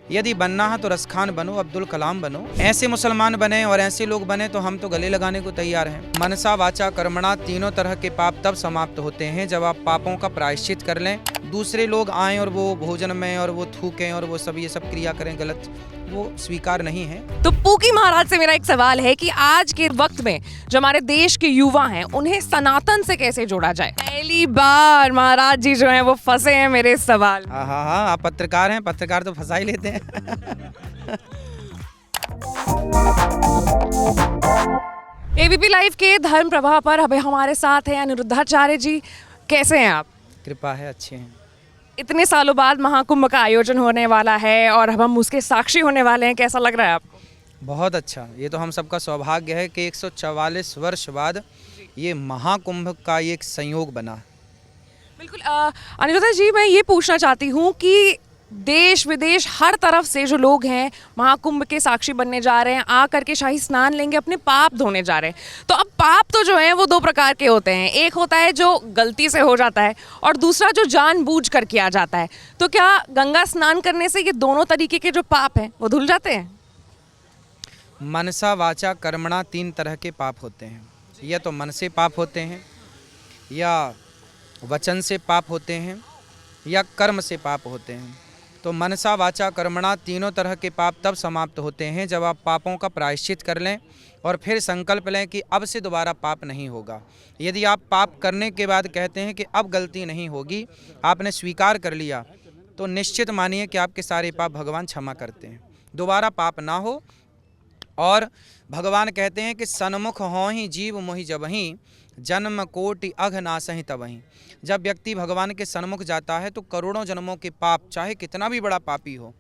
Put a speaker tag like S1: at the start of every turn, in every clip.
S1: यदि बनना है तो रसखान बनो, अब्दुल कलाम बनो। ऐसे मुसलमान बने और ऐसे लोग बने तो हम तो गले लगाने को तैयार हैं। मनसा वाचा कर्मणा तीनों तरह के पाप तब समाप्त होते हैं जब आप पापों का प्रायश्चित कर लें। दूसरे लोग आएं और वो भोजन में और वो थूकें और वो सब ये सब क्रिया करें गलत, वो स्वीकार नहीं है।
S2: तो पूकी महाराज से मेरा एक सवाल है कि आज के वक्त में जो हमारे देश के युवा हैं उन्हें सनातन से कैसे जोड़ा जाए। पहली बार महाराज जी जो हैं वो फंसे हैं मेरे इस सवाल में।
S1: हाँ, आप पत्रकार हैं, पत्रकार तो फंसा ही लेते हैं।
S2: एबीपी लाइव के धर्म प्रवाह पर अभी हमारे साथ हैं अनिरुद्धाचार्य जी। कैसे हैं आप?
S1: कृपा है, अच्छे हैं।
S2: इतने सालों बाद महाकुंभ का आयोजन होने वाला है और अब हम उसके साक्षी होने वाले हैं, कैसा लग रहा है आपको? बहुत
S1: अच्छा, ये तो हम सबका सौभाग्य है कि 144 वर्ष बाद ये महाकुंभ का एक संयोग बना।
S2: बिल्कुल। अनिरुद्धा जी, मैं ये पूछना चाहती हूँ कि देश विदेश हर तरफ से जो लोग हैं महाकुंभ के साक्षी बनने जा रहे हैं, आ करके शाही स्नान लेंगे, अपने पाप धोने जा रहे हैं। तो अब पाप तो जो है वो दो प्रकार के होते हैं, एक होता है जो गलती से हो जाता है और दूसरा जो जानबूझ कर किया जाता है। तो क्या गंगा स्नान करने से ये दोनों तरीके के जो पाप हैं वो धुल जाते हैं?
S1: मनसा वाचा कर्मणा 3 तरह के पाप होते हैं। या तो मन से पाप होते हैं, या वचन से पाप होते हैं, या कर्म से पाप होते हैं। तो मनसा वाचा कर्मणा तीनों तरह के पाप तब समाप्त होते हैं जब आप पापों का प्रायश्चित कर लें और फिर संकल्प लें कि अब से दोबारा पाप नहीं होगा। यदि आप पाप करने के बाद कहते हैं कि अब गलती नहीं होगी, आपने स्वीकार कर लिया, तो निश्चित मानिए कि आपके सारे पाप भगवान क्षमा करते हैं, दोबारा पाप ना हो। और भगवान कहते हैं कि सन्मुख हों ही जीव मोहि जबहीं, जन्म कोटि अघ नासहि तबहीं। जब व्यक्ति भगवान के सन्मुख जाता है तो करोड़ों जन्मों के पाप, चाहे कितना भी बड़ा पापी हो,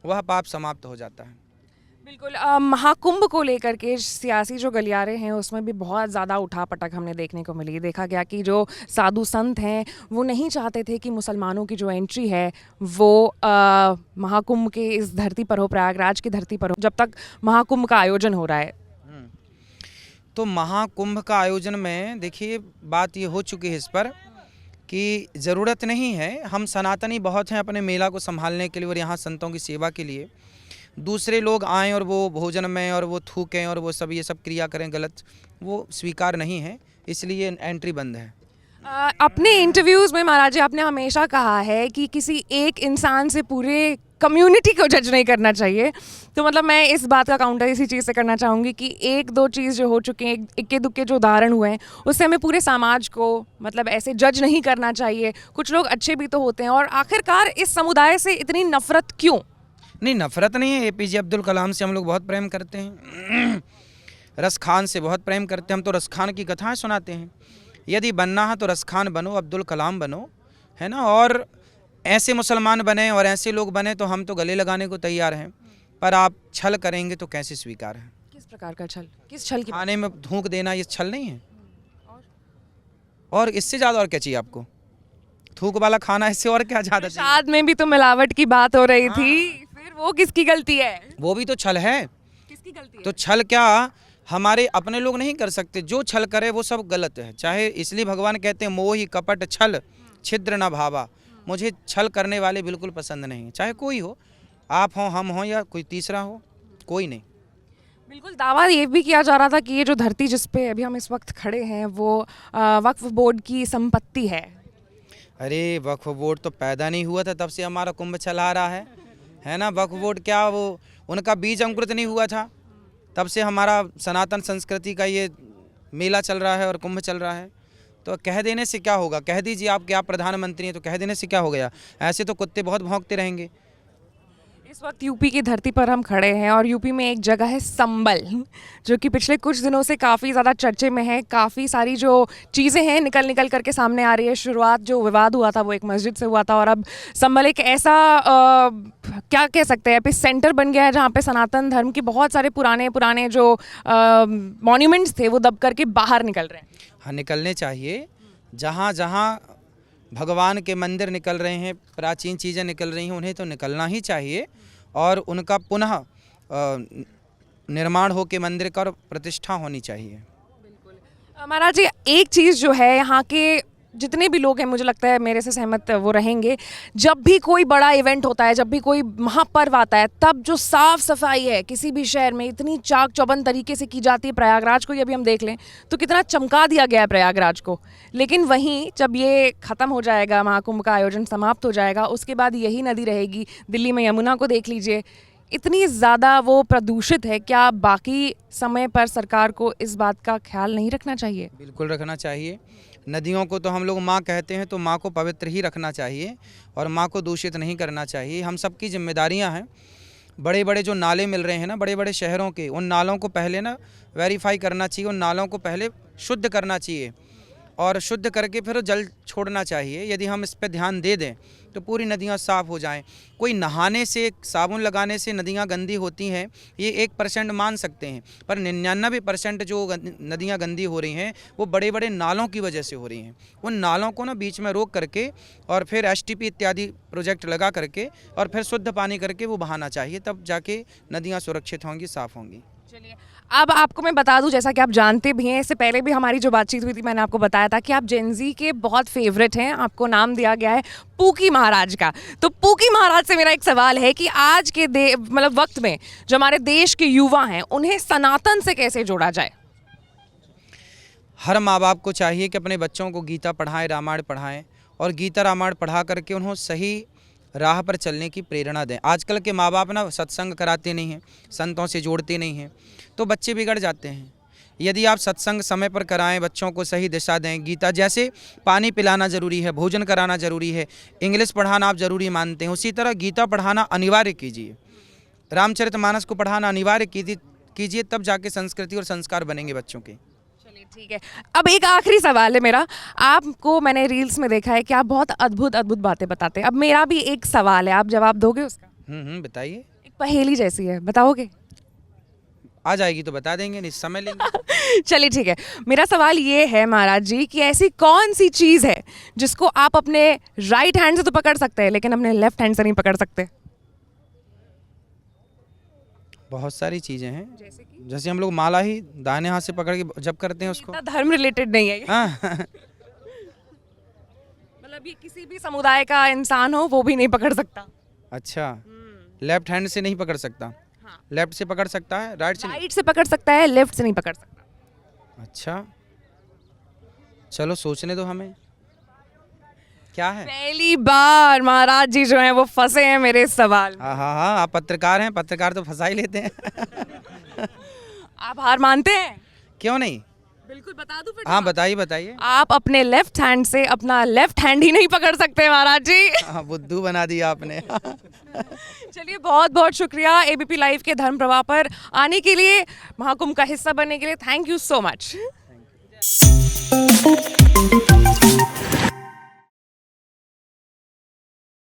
S1: वह पाप समाप्त हो जाता है।
S2: बिल्कुल। महाकुंभ को लेकर के सियासी जो गलियारे हैं उसमें भी बहुत ज़्यादा उठापटक हमने देखने को मिली। देखा गया कि जो साधु संत हैं वो नहीं चाहते थे कि मुसलमानों की जो एंट्री है वो महाकुंभ के इस धरती पर हो, प्रयागराज की धरती पर हो, जब तक महाकुंभ का आयोजन हो रहा है।
S1: तो महाकुंभ का आयोजन में देखिए बात ये हो चुकी है इस पर कि ज़रूरत नहीं है। हम सनातनी बहुत हैं अपने मेला को संभालने के लिए और यहाँ संतों की सेवा के लिए। दूसरे लोग आएं और वो भोजन में और वो थूकें और वो सब ये सब क्रिया करें गलत, वो स्वीकार नहीं है, इसलिए एंट्री बंद है।
S2: अपने इंटरव्यूज़ में महाराज जी आपने हमेशा कहा है कि किसी एक इंसान से पूरे कम्युनिटी को जज नहीं करना चाहिए। तो मतलब मैं इस बात का काउंटर इसी चीज़ से करना चाहूँगी कि एक दो चीज़ जो हो चुके हैं, इक्के दुक्के जो उदाहरण हुए हैं, उससे हमें पूरे समाज को मतलब ऐसे जज नहीं करना चाहिए। कुछ लोग अच्छे भी तो होते हैं, और आखिरकार इस समुदाय से इतनी नफरत क्यों?
S1: नहीं, नफरत नहीं है। APJ अब्दुल कलाम से हम लोग बहुत प्रेम करते हैं। रसखान से बहुत प्रेम करते हैं। हम तो रसखान की कथाएं सुनाते हैं। यदि बनना है तो रसखान बनो, अब्दुल कलाम बनो, है ना। और ऐसे मुसलमान बने और ऐसे लोग बने तो हम तो गले लगाने को तैयार हैं। पर आप छल करेंगे तो कैसे स्वीकार है?
S2: किस प्रकार का छल? किस छल की?
S1: खाने में थूक देना ये छल नहीं है? और इससे ज़्यादा और क्या चाहिए आपको? थूक वाला खाना, इससे और क्या ज़्यादा चाहिए?
S2: प्रसाद में भी तो मिलावट की बात हो रही थी, फिर वो किसकी गलती है?
S1: वो भी तो छल है।
S2: किसकी गलती है?
S1: तो छल क्या हमारे अपने लोग नहीं कर सकते? जो छल करे वो सब गलत है। चाहे इसलिए भगवान कहते हैं मोहि कपट छल छिद्र न भावा। मुझे छल करने वाले बिल्कुल पसंद नहीं, चाहे कोई हो, आप हों, हम हों, या कोई तीसरा हो, कोई नहीं।
S2: बिल्कुल। दावा ये भी किया जा रहा था कि ये जो धरती जिस पे अभी हम इस वक्त खड़े हैं वो वक्फ बोर्ड की संपत्ति है।
S1: अरे वक्फ बोर्ड तो पैदा नहीं हुआ था तब से हमारा कुंभ चला रहा है ना। वक्फ बोर्ड क्या, वो उनका बीज अंकुरित नहीं हुआ था तब से हमारा सनातन संस्कृति का ये मेला चल रहा है और कुंभ चल रहा है। तो कह देने से क्या होगा? कह दीजिए आप कि आप प्रधानमंत्री हैं, तो कह देने से क्या हो गया? ऐसे तो कुत्ते बहुत भौंकते रहेंगे।
S2: इस वक्त यूपी की धरती पर हम खड़े हैं और यूपी में एक जगह है संबल, जो कि पिछले कुछ दिनों से काफ़ी ज़्यादा चर्चे में है। काफ़ी सारी जो चीज़ें हैं निकल करके सामने आ रही है। शुरुआत जो विवाद हुआ था वो एक मस्जिद से हुआ था, और अब संबल एक ऐसा क्या कह सकते हैं एपिसेंटर बन गया है जहाँ पे सनातन धर्म के बहुत सारे पुराने जो मॉन्यूमेंट्स थे वो दब करके बाहर निकल रहे हैं।
S1: हाँ, निकलने चाहिए। जहाँ जहाँ भगवान के मंदिर निकल रहे हैं, प्राचीन चीज़ें निकल रही हैं, उन्हें तो निकलना ही चाहिए और उनका पुनः निर्माण हो के मंदिर का प्रतिष्ठा होनी चाहिए।
S2: बिल्कुल। महाराज जी, एक चीज़ जो है यहाँ के जितने भी लोग हैं मुझे लगता है मेरे से सहमत वो रहेंगे, जब भी कोई बड़ा इवेंट होता है, जब भी कोई महापर्व आता है, तब जो साफ सफाई है किसी भी शहर में इतनी चाक चौबंद तरीके से की जाती है। प्रयागराज को ही अभी हम देख लें तो कितना चमका दिया गया है प्रयागराज को। लेकिन वहीं जब ये ख़त्म हो जाएगा, महाकुंभ का आयोजन समाप्त हो जाएगा, उसके बाद यही नदी रहेगी। दिल्ली में यमुना को देख लीजिए, इतनी ज़्यादा वो प्रदूषित है। क्या बाकी समय पर सरकार को इस बात का ख्याल नहीं रखना चाहिए?
S1: बिल्कुल रखना चाहिए। नदियों को तो हम लोग माँ कहते हैं, तो माँ को पवित्र ही रखना चाहिए और माँ को दूषित नहीं करना चाहिए। हम सबकी जिम्मेदारियाँ हैं। बड़े बड़े जो नाले मिल रहे हैं ना बड़े बड़े शहरों के, उन नालों को पहले ना वेरीफाई करना चाहिए, उन नालों को पहले शुद्ध करना चाहिए और शुद्ध करके फिर जल छोड़ना चाहिए। यदि हम इस पर ध्यान दे दें तो पूरी नदियाँ साफ़ हो जाएं। कोई नहाने से, साबुन लगाने से नदियाँ गंदी होती हैं ये 1% मान सकते हैं, पर 99% जो नदियाँ गंदी हो रही हैं वो बड़े बड़े नालों की वजह से हो रही हैं। उन नालों को ना बीच में रोक करके और फिर STP इत्यादि प्रोजेक्ट लगा करके और फिर शुद्ध पानी करके वो बहाना चाहिए, तब जाके नदियाँ सुरक्षित होंगी, साफ़ होंगी।
S2: चलिए, अब आपको मैं बता दूं, जैसा कि आप जानते भी हैं, इससे पहले भी हमारी जो बातचीत हुई थी मैंने आपको बताया था कि आप जेनजी के बहुत फेवरेट हैं। आपको नाम दिया गया है पूकी महाराज का। तो पूकी महाराज से मेरा एक सवाल है कि आज के मतलब वक्त में जो हमारे देश के युवा हैं उन्हें सनातन से कैसे जोड़ा जाए?
S1: हर माँ बाप को चाहिए कि अपने बच्चों को गीता पढ़ाएं, रामायण पढ़ाएं और गीता रामायण पढ़ा करके उन्हें सही राह पर चलने की प्रेरणा दें। आजकल के माँ बाप ना सत्संग कराते नहीं हैं, संतों से जोड़ते नहीं हैं, तो बच्चे बिगड़ जाते हैं। यदि आप सत्संग समय पर कराएं, बच्चों को सही दिशा दें, गीता जैसे पानी पिलाना ज़रूरी है, भोजन कराना ज़रूरी है, इंग्लिश पढ़ाना आप ज़रूरी मानते हैं, उसी तरह गीता पढ़ाना अनिवार्य कीजिए, रामचरितमानस को पढ़ाना अनिवार्य कीजिए, तब जाके संस्कृति और संस्कार बनेंगे बच्चों के।
S2: ठीक है, अब एक आखिरी सवाल है मेरा। आपको मैंने रील्स में देखा है कि आप बहुत अद्भुत अद्भुत बातें बताते हैं। अब मेरा भी एक सवाल है, आप जवाब दोगे उसका?
S1: बताइए।
S2: एक पहेली जैसी है, बताओगे?
S1: आ जाएगी तो बता देंगे, नहीं समय लेंगे।
S2: चलिए ठीक है, मेरा सवाल ये है महाराज जी कि ऐसी कौन सी चीज़ है जिसको आप अपने राइट हैंड से तो पकड़ सकते हैं लेकिन अपने लेफ्ट हैंड से नहीं पकड़ सकते?
S1: बहुत सारी चीज़ें हैं, जैसे हम लोग माला ही दाहिने हाथ से पकड़ के जब करते हैं उसको।
S2: इतना धर्म रिलेटेड नहीं है ये।
S1: हाँ।
S2: मतलब ये किसी भी समुदाय का इंसान हो वो भी नहीं पकड़ सकता।
S1: अच्छा, लेफ्ट हैंड से नहीं पकड़ सकता?
S2: हाँ।
S1: लेफ्ट से पकड़ सकता है, राइट से नहीं?
S2: राइट से पकड़ सकता है, लेफ्ट से नहीं पकड़ सकता।
S1: अच्छा, चलो सोचने दो हमें, क्या है?
S2: पहली बार महाराज जी जो हैं वो फंसे हैं मेरे इस सवाल में।
S1: हाँ, आप पत्रकार हैं, पत्रकार तो फंसा ही लेते हैं।
S2: आप हार मानते हैं?
S1: क्यों नहीं,
S2: बिल्कुल बता दूं फिर?
S1: हाँ बताइए।
S2: आप अपने लेफ्ट हैंड से अपना लेफ्ट हैंड ही नहीं पकड़ सकते महाराज जी।
S1: हाँ, बुद्धू बना दिया आपने।
S2: चलिए, बहुत बहुत शुक्रिया ABP लाइव के धर्म प्रवाह पर आने के लिए, महाकुंभ का हिस्सा बनने के लिए। Thank you so much.